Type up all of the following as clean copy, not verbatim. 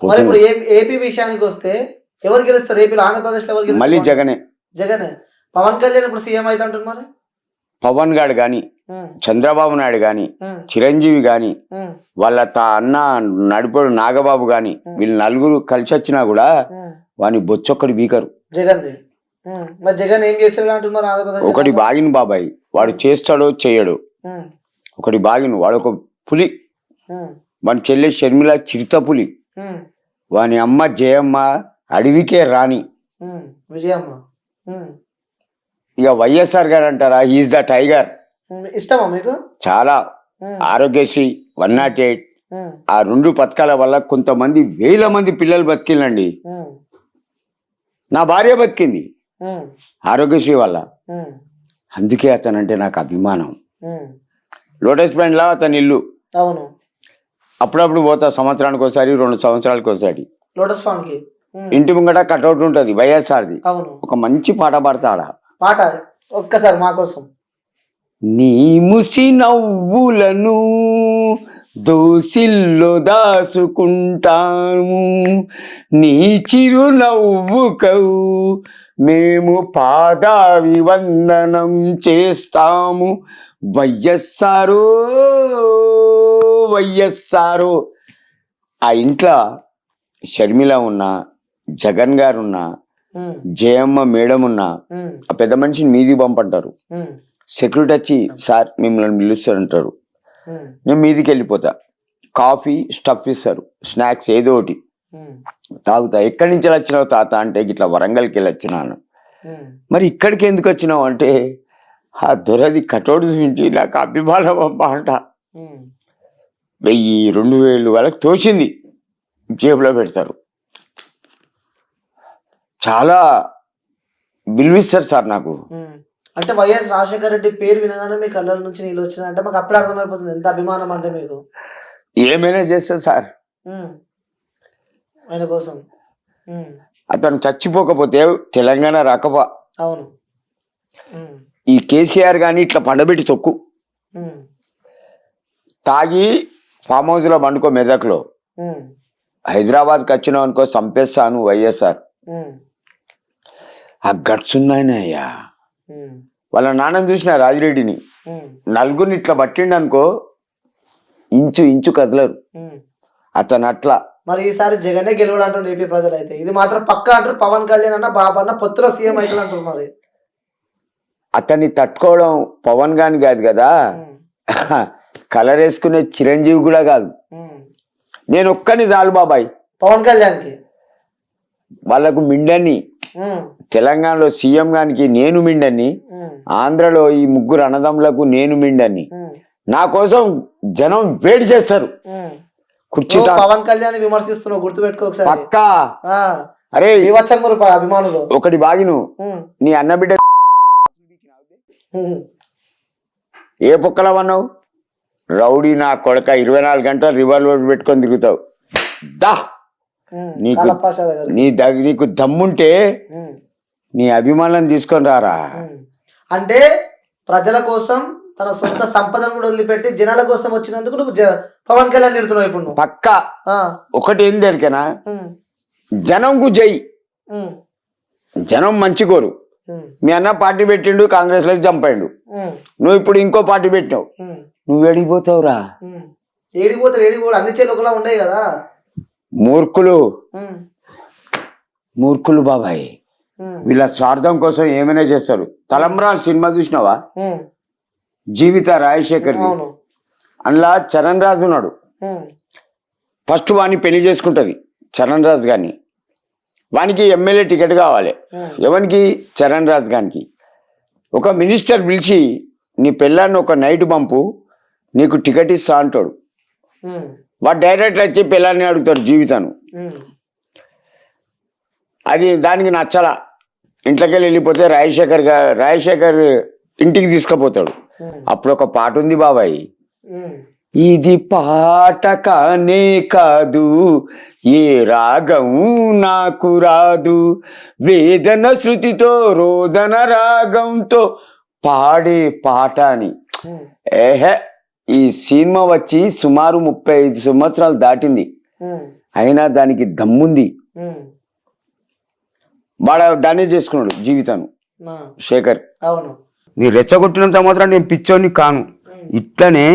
మరి ఇప్పుడు ఏపీ విషయానికి వస్తే ఎవరు గెలుస్తారు? ఏపీలో ఆంధ్రప్రదేశ్ లో ఎవరు గెలుస్తారు? మళ్ళీ జగనే. జగనే. పవన్ కళ్యాణ్ ఇప్పుడు సీఎం అయితే అంటారు మరి. పవన్ గారు కానీ, చంద్రబాబు నాయుడు కానీ, చిరంజీవి కానీ, వాళ్ళ అన్న నడిపోడు నాగబాబు కానీ, వీళ్ళు నలుగురు కలిసి వచ్చినా కూడా వాని బొచ్చొక్కడి బీకరు. జగన్ మరి జగన్ ఏం చేస్తాడు అంటున్నారు ఆంధ్రప్రదేశ్? ఒకటి బాగిన బాబాయ్, వాడు చేస్తాడో చేయడు. ఒకటి బాగిన వాడు ఒక పులి, వాని చెల్లె షర్మిల చిరుత పులి, వాని అమ్మ జయమ్మ అడవికే రాణి. విజయమ్మ. ఇక వైఎస్ఆర్ గారు అంటారా, ఈజ్ ద టైగర్. ఇష్టమా మీకు? చాలా. ఆరోగ్యశ్రీ 108 ఆ 2 పథకాల వల్ల కొంతమంది వేల మంది పిల్లలు బతికిందండి. నా భార్య బతికింది ఆరోగ్యశ్రీ వల్ల. అందుకే అతనంటే నాకు అభిమానం. లోటస్ పాయింట్ లా అతని ఇల్లు. అవును. అప్పుడప్పుడు పోతా, సంవత్సరానికి ఒకసారి 2 సంవత్సరాలకు ఒకసారి. లోటస్ పాయింట్ కి ఇంటి ముంగట కట్అవుట్ ఉంటది వైఎస్ఆర్ది. అవును. ఒక మంచి పాట పాడతాడా. పాట ఒక్కసారి మా కోసం. నీ ముసి నవ్వులను దోసిల్లో దాసుకుంటాము, నీ చిరు నవ్వుకౌ మేము పాదాభివందనం చేస్తాము. వైఎస్ఆరో వైఎస్ఆరో. ఆ ఇంట్లో షర్మిల ఉన్నా, జగన్ గారు ఉన్నా, జయమ్మ మేడం ఉన్నా, ఆ పెద్ద మనిషిని మీది పంపంటారు. సెక్యూరిటీ వచ్చి సార్ మిమ్మల్ని పిలుస్తారంటారు. నేను మీదికి వెళ్ళిపోతా. కాఫీ స్టఫ్ ఇస్తారు, స్నాక్స్ ఏదో ఒకటి తాగుతా. ఎక్కడి నుంచి వచ్చినావు తాత అంటే ఇట్లా వరంగల్కి వెళ్ళి వచ్చినాను. మరి ఇక్కడికి ఎందుకు వచ్చినావు అంటే ఆ దొరది కటోడు చూసి నాకు అభిమానం అమ్మ అంట. 1000-2000 వాళ్ళకి తోచింది జేబులో పెడతారు. చాలా విలువిస్తారు సార్ నాకు. అంటే వైఎస్ రాజశేఖర రెడ్డి పేరు వినగానే మీ కళ్ళ నుంచి నీళ్ళు వచ్చినాయంటే మాకు అప్పుడే అర్థమైపోతుంది ఎంత అభిమానం అంటే మీకు. ఏమైనా చేస్తారు సార్ ఆయన కోసం. అతను చచ్చిపోకపోతే తెలంగాణ రాకపో. అవును. ఈ కేసీఆర్ కానీ ఇట్లా పండబెట్టి తొక్కు తాగి ఫామ్ హౌస్ లో పండుకో మెదక్లో. హైదరాబాద్కి వచ్చినావు అనుకో చంపేస్తాను వైఎస్ఆర్. ఆ గట్స్ ఉన్నాయనయ్యా. వాళ్ళ నాన్నని చూసిన రాజిరెడ్డిని నలుగురిని ఇట్లా పట్టిండు అనుకో ఇంచు ఇంచు కదలరు. అతను అట్లా. మరి ఈసారి జగనే గెలవడు అంటారు ఏపీ ప్రజలు అయితే. ఇది మాత్రం పక్కా అంటారు. పవన్ కళ్యాణ్ అన్న బాబు అన్న పొత్తులో సీఎం అవుతుంది అంటారు. మరి అతన్ని తట్టుకోవడం పవన్ గాని కాదు కదా, కలర్ వేసుకునే చిరంజీవి కూడా కాదు. నేను ఒక్కని చాలు బాబాయ్ పవన్ కళ్యాణ్కి. వాళ్ళకు మిండని తెలంగాణలో సీఎం గానికి నేను మిండని, ఆంధ్రలో ఈ 3 అన్నదమ్ములకు నేను మిండని. నా కోసం జనం వేడి చేస్తారు. కుర్చీ పవన్ కళ్యాణ్ విమర్శిస్తున్నావు గుర్తుపెట్టుకో ఒకసారి పక్కా. అరే అభిమానులు ఒకటి బాగిను, నీ అన్న బిడ్డ ఏ పొక్కల అన్నావు రౌడీ నా కొడక 24 గంటలు రివాల్వర్ పెట్టుకొని తిరుగుతావు. దా నీకు దమ్ముంటే నీ అభిమానం తీసుకొని రారా. అంటే ప్రజల కోసం తన సొంత సంపదను కూడా వదిలిపెట్టి జనాల కోసం వచ్చినందుకు నువ్వు పవన్ కళ్యాణ్ తిడుతున్నావు ఇప్పుడు. పక్కా. ఒకటి ఏం దొరికేనా, జనంకు జై. జనం మంచి కోరు. మీ అన్న పార్టీ పెట్టిండు, కాంగ్రెస్ లోకి చంపాడు. నువ్వు ఇప్పుడు ఇంకో పార్టీ పెట్టినావు, నువ్వు ఏడిపోతావురా. ఏడిపోతాడు అన్ని చేతులు ఒకలా ఉండవు కదా. మూర్ఖులు బాబాయ్. వీళ్ళ స్వార్థం కోసం ఏమైనా చేస్తారు. తలంబ్రాలు సినిమా చూసినావా? జీవిత రాజశేఖర్ అందులో చరణ్ రాజు ఉన్నాడు. ఫస్ట్ వాడిని పెళ్లి చేసుకుంటది చరణ్ రాజు గారిని. వానికి ఎమ్మెల్యే టికెట్ కావాలి. ఎవరికి? చరణ్ రాజు గారికి. ఒక మినిస్టర్ పిలిచి నీ పెళ్ళాన్ని ఒక నైట్ పంపు, నీకు టికెట్ ఇస్తా అంటాడు. వాడు డైరెక్ట్ వచ్చి పిల్లాన్ని అడుగుతాడు జీవితాను. అది దానికి నచ్చలా. ఇంట్లోకి వెళ్ళిపోతే రాజశేఖర్ ఇంటికి తీసుకుపోతాడు. అప్పుడు ఒక పాట ఉంది బాబాయ్, ఇది పాట కానే కాదు, ఏ రాగం నాకు రాదు, వేదన శృతితో రోదన రాగంతో పాడే పాట అని. ఏహే, ఈ సినిమా వచ్చి సుమారు 35 సంవత్సరాలు దాటింది. అయినా దానికి దమ్ముంది. వాడు దాన్నే చేసుకున్నాడు జీవితాన్ని శేఖర్. అవును. నీ రెచ్చగొట్టినంత మాత్రం నేను పిచ్చోని కాను. ఇట్లనే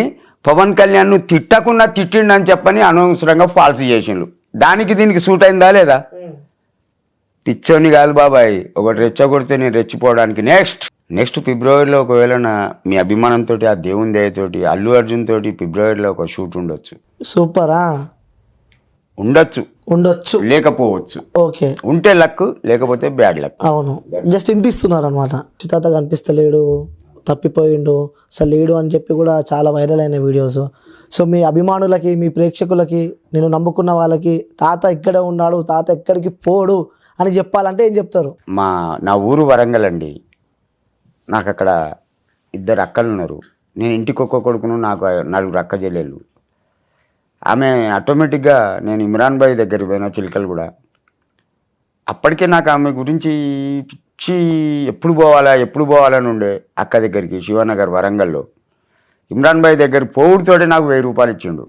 పవన్ కళ్యాణ్ ను తిట్టకుండా తిట్టిండని చెప్పని అనవసరంగా ఫాల్స్ చేసిండు. దానికి దీనికి సూట్ అయిందా లేదా? పిచ్చోని కాదు బాబాయ్, ఒకటి రెచ్చగొడితే నేను రెచ్చిపోవడానికి. నెక్స్ట్ ఫిబ్రవరిలో ఒకవేళ మీ అభిమానంతో ఆ దేవుని దయతోటి అల్లు అర్జున్ తోటి ఫిబ్రవరిలో ఒక షూట్ ఉండొచ్చు. సూపరా? ఉండొచ్చు లేకపోవచ్చు. ఓకే. ఉంటే లక్, లేకపోతే బ్యాడ్ లక్. అవును, జస్ట్ ఇంటిస్తున్నారు అనమాట. చితాత కనిపిస్తలేడు, తప్పిపోయిండు, అసలు లేడు అని చెప్పి కూడా చాలా వైరల్ అయిన వీడియోస్. సో మీ అభిమానులకి, మీ ప్రేక్షకులకి, నేను నమ్ముకున్న వాళ్ళకి తాత ఇక్కడే ఉన్నాడు, తాత ఎక్కడికి పోడు అని చెప్పాలంటే ఏం చెప్తారు? నా ఊరు వరంగల్ అండి. నాకు అక్కడ 2 అక్కలు ఉన్నారు. నేను ఇంటికి ఒక్క కొడుకును, నాకు 4 అక్క చెల్లెళ్ళు. ఆమె ఆటోమేటిక్గా నేను ఇమ్రాన్ భాయ్ దగ్గరికి పోయినా చిలకలు కూడా. అప్పటికే నాకు ఆమె గురించి పిచ్చి, ఎప్పుడు పోవాలని ఉండే. అక్క దగ్గరికి శివనగర్ వరంగల్లో ఇమ్రాన్ భాయ్ దగ్గర పోవుడితోటే నాకు 1000 రూపాయలు ఇచ్చిండు.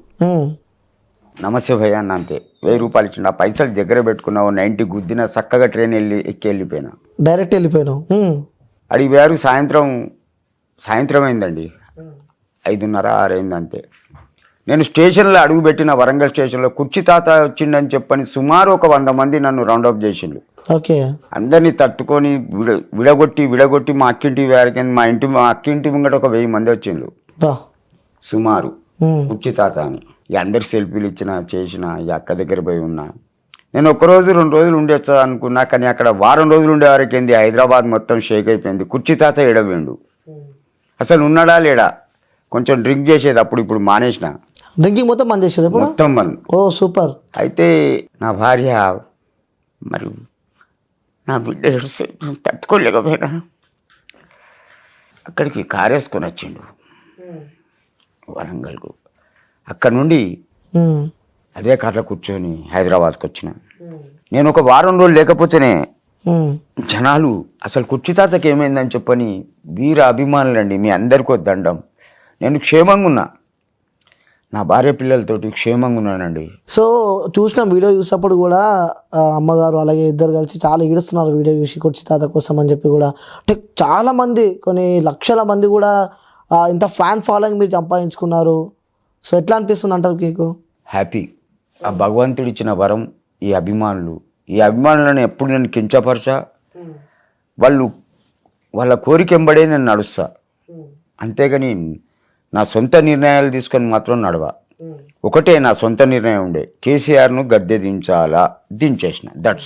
నమస్తే భయ్య అన్న, అంతే 1000 రూపాయలు ఇచ్చిండు. ఆ పైసలు దగ్గర పెట్టుకున్నావు, 90 గుద్దిన చక్కగా ట్రైన్ ఎక్కి వెళ్ళిపోయినా. డైరెక్ట్ వెళ్ళిపోయినావు. అడిగి వేరు. సాయంత్రం అయిందండి, 5:30, 6 అయింది అంతే. నేను స్టేషన్లో అడుగుపెట్టిన వరంగల్ స్టేషన్లో కుర్చీ తాత వచ్చిండని చెప్పని సుమారు ఒక 100 మంది నన్ను రౌండప్ చేసిండు. ఓకే. అందరినీ తట్టుకొని విడగొట్టి మా అక్కింటి వారికి, మా అక్కింటి ముంగట ఒక 1000 మంది వచ్చిండు సుమారు, కుర్చీ తాత అని. ఇక అందరు సెల్ఫీలు చేసిన ఈ అక్క దగ్గర పోయి ఉన్నా. నేను 1 రోజు 2 రోజులు ఉండొచ్చా అనుకున్నా, కానీ అక్కడ వారం రోజులు ఉండే వరకు ఏంది, హైదరాబాద్ మొత్తం షేక్ అయిపోయింది. కుర్చీ తాత ఎడవేండు, అసలు ఉన్నాడా లేడా? కొంచెం డ్రింక్ చేసేది అప్పుడు, ఇప్పుడు మానేసిన. డ్రింకింగ్ మొత్తం బంద్ చేసేది మొత్తం బంద్. ఓ సూపర్. అయితే నా భార్య మరి నా బిడ్డ తట్టుకోలేకపోయినా అక్కడికి కారేసుకొని వచ్చిండు వరంగల్కు. అక్కడ నుండి అదే కార్లో కూర్చొని హైదరాబాద్కి వచ్చిన. నేను ఒక వారం రోజులు లేకపోతేనే జనాలు అసలు కుర్చీ తాతకి ఏమైందని చెప్పని వీర అభిమానులండి, మీ అందరికీ దండం. నేను క్షేమంగా ఉన్నా, నా భార్య పిల్లలతోటి క్షేమంగా ఉన్నానండి. సో చూసిన వీడియో చూసినప్పుడు కూడా అమ్మగారు అలాగే ఇద్దరు కలిసి చాలా ఏడుస్తున్నారు వీడియో చూసి, కుర్చీ తాత కోసం అని చెప్పి కూడా. అంటే చాలా మంది, కొన్ని లక్షల మంది కూడా ఇంత ఫ్యాన్ ఫాలోయింగ్ మీరు సంపాదించుకున్నారు. సో ఎట్లా అనిపిస్తుంది అంటారు మీకు? హ్యాపీ. ఆ భగవంతుడు ఇచ్చిన వరం ఈ అభిమానులను ఎప్పుడు నేను కించపరచా. వాళ్ళ కోరిక ఎంబడే నేను నడుస్తా, అంతేగాని నా సొంత నిర్ణయాలు తీసుకొని మాత్రం నడవ. ఒకటే నా సొంత నిర్ణయం ఉండే, కేసీఆర్ను గద్దె దించాలా, దించేసిన. దట్స్